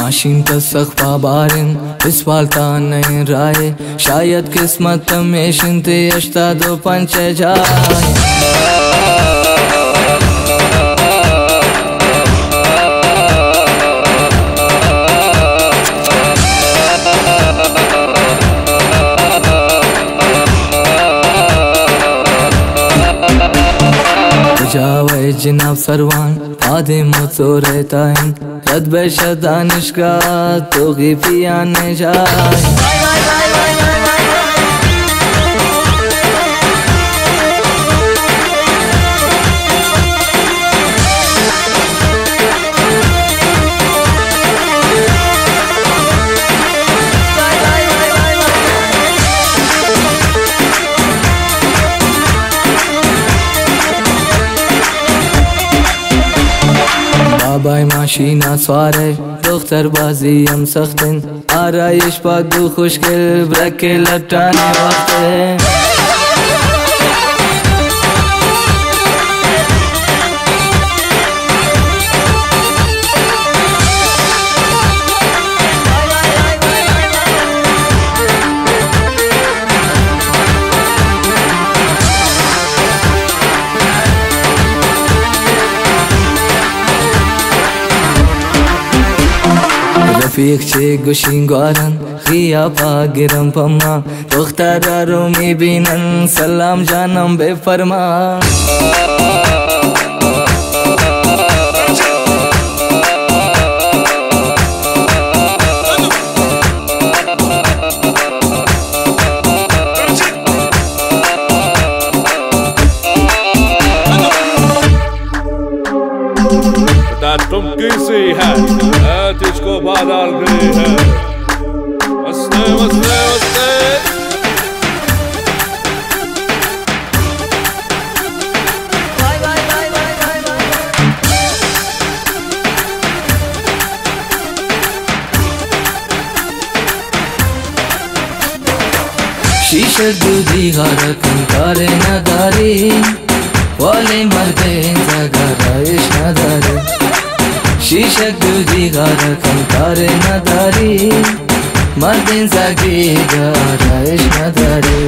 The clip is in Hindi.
माशीन का सख्फा बारिन इस वालता नहीं राय शायद किस्मत में शिंते अश्ता दो पंच जाए जावे जनाब सरवान आदे मुझो रहता है रद बेशदानिश का तो पियाने जाए बाबाई माशीना स्वारे दोख्तर बाजी हम सख्तिन आराइश पादू खुशकिल ब्रके लटाने वक्त रफीक चे गुशिंगवारन खिया पागिरम पम्मा दोख्तारा रोमी बीनन सलाम जानम बेफरमा तुम किसी है तुझको बादल गई है मस्ते मस्ते मस्ते शीशे दूधी गारा कंकारे नदारी वाले मर्दे जगराइश नदारी शीशे दूधी गारा कंकारे नदारी मर्दे जगी गाराइश नदारी